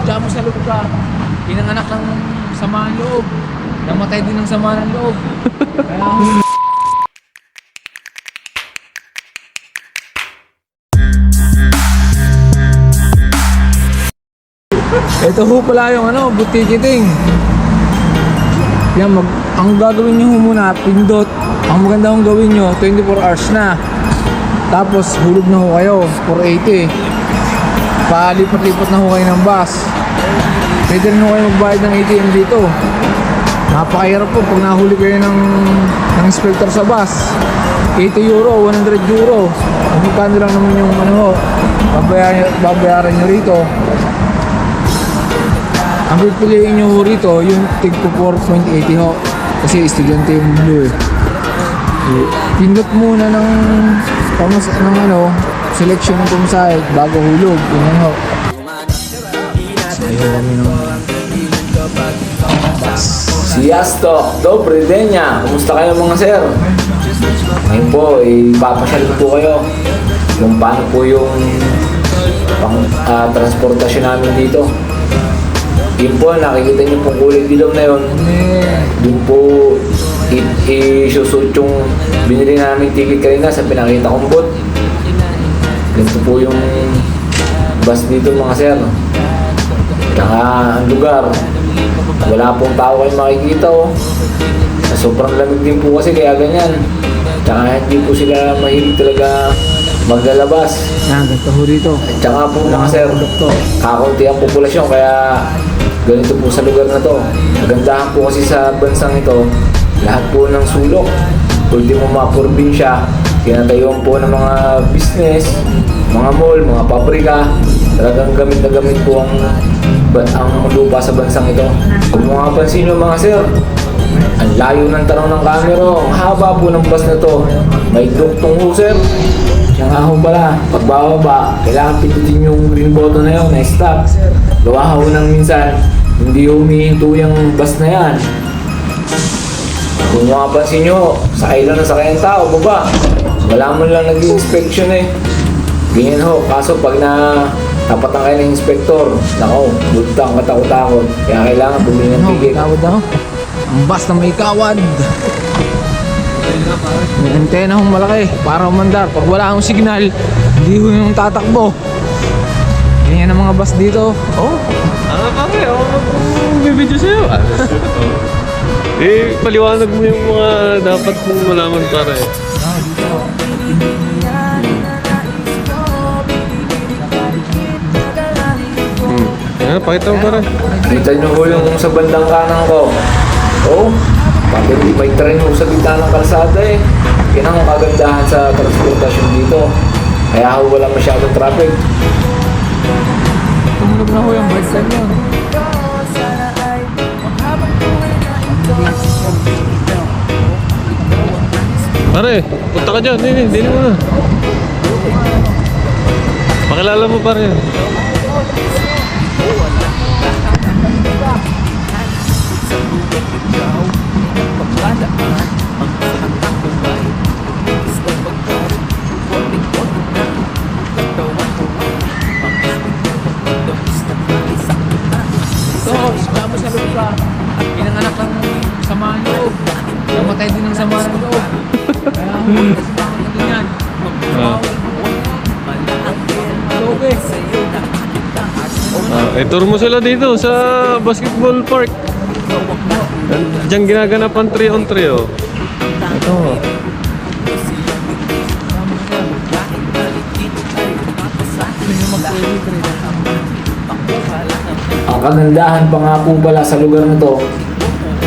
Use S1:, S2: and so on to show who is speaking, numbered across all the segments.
S1: sadya mo sa loob ka. Pinanganak ng sama ng loob. Namatay din ng sama ng loob. Kaya... Ito ho pala yung butikiting. Yan, ang gagawin nyo muna, pindot. Ang maganda kong gawin nyo, 24 hours na. Tapos hulog na ho kayo, 480. Palipat-lipat na ho kayo ng bus. Pwede rin ho kayo magbayad ng ATM dito. Napakahirap po pag nahuli kayo ng inspector sa bus. 80 euro, 100 euro. Magkano lang naman yung babayaran nyo rito. Ang pipiliin nyo rito, yung tig po 4.80 ho. Kasi estudyante yung blue eh. Pindot muna ng selection ng pumasahit bago hulog. Ganyan ho. Ayaw kami ng bus.
S2: Si Astok, dobre denya. Kumusta kayo mga sir? Ngayon po, ipapasyal po kayo kung paano po yung transportasyon namin dito. Yun po, nakikita niyo pong kulay dilaw na yun. Doon po isusot yung binili namin ticket kanina sa pinakita kong bot. Ganito po yung bus dito mga sir. Tsaka ang lugar, wala pong tao kayo makikita oh. Sobrang lamig din po kasi kaya ganyan. Tsaka hindi po sila mahilig talaga maglalabas.
S1: Ganito ho rito.
S2: At tsaka po mga sir, kakunti ang populasyon kaya ganito po sa lugar na to. Magandahan po kasi sa bansang ito, lahat po ng sulok, ultimo mga probinsya, kinatayuan po ng mga business, mga mall, mga pabrika. Talagang gamit na gamit po ang lupa sa bansang ito. Kung mga pansin nyo mga sir, ang layo ng tanaw ng camera, ang haba po ng bus na to. May duktong ho sir. Yung ahon pala, pagbababa, kailangan pindutin yung green button na yun, na stop. Gawa ho ng minsan, hindi humihinto yung bus na yan. Kung makapansin nyo, sakay lang na sakay ang tao, baba. Wala mo lang nag-inspection eh. Ganyan ho, kaso pag tapatan kayo ng inspector, nako, bultang katakot-takot. Kaya kailangan bumili ng ticket.
S1: Kawad na ho. Ang bus na may kawad. May antena hong malaki para umandar. Pag wala akong signal, hindi ho yung tatakbo. Ganyan ang mga bus dito.
S3: Oh, pare, ako mag-video sa'yo. Paliwanag mo yung mga dapat mong malaman pare. Pakita mo pare.
S2: Kita nyo ho yung sa bandang kanan ko. Oh, bakit may train ho sa gitna ng kalsada eh. Yan ang kagandahan sa transportasyon dito. Kaya ho wala masyadong traffic.
S1: Tumunog na ho yung bus nyo.
S3: Pare, punta ka dyan. Dini mo na. Pakilala mo pare.
S1: Pinanganak ng sama ng loob. Namatay din ng sama ng loob. Kaya loob eh.
S3: Tour mo sila dito sa basketball park. Diyan ginaganap ang 3-on-3 oh. Ito.
S2: Ang kagandahan pa nga po pala sa lugar na to,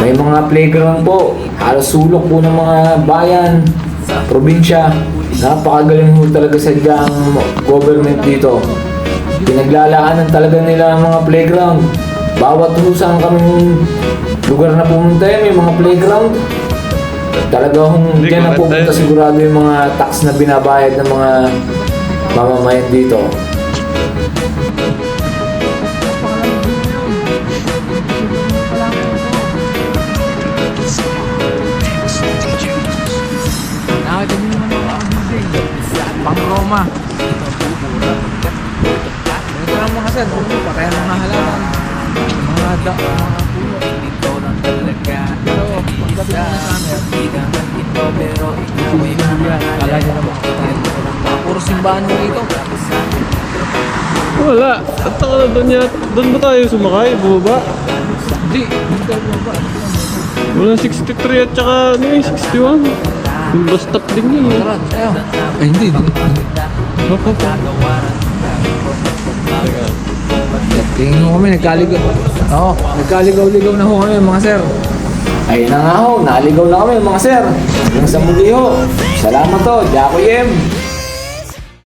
S2: may mga playground po. Halos sulok po ng mga bayan, probinsya. Napakagaling po talaga sadya ang government dito. Pinaglalaanan talaga nila ang mga playground. Bawat saan kaming lugar na pumunta may mga playground. Talagang diyan na pupunta sigurado yung mga tax na binabayad ng mga mamamayan dito.
S1: nakita nyo naman ang building. Pang-Roma. Ito lang mga sir, patayan ng mga halaman. da, mga puno. Pero pagdating na sa amin, kala nyo naman. Puro simbahan mo rito.
S3: Wala. At saka na doon ba tayo sumakay? Bumaba?
S1: Hindi tayo bumaba.
S3: Wala 63 at saka ano yung 61. Yung bus stop din yun. Eh.
S1: Tara, tayo. Ay, hindi.
S3: Hop, hop, hop.
S1: Tingin mo kami, nagkaligaw. Oo, nagkaligaw-ligaw na ho kami mga sir.
S2: Ayun na nga ho, naligaw na kami mga sir. Hanggang sa muli ho. Salamat ho, Jaco M.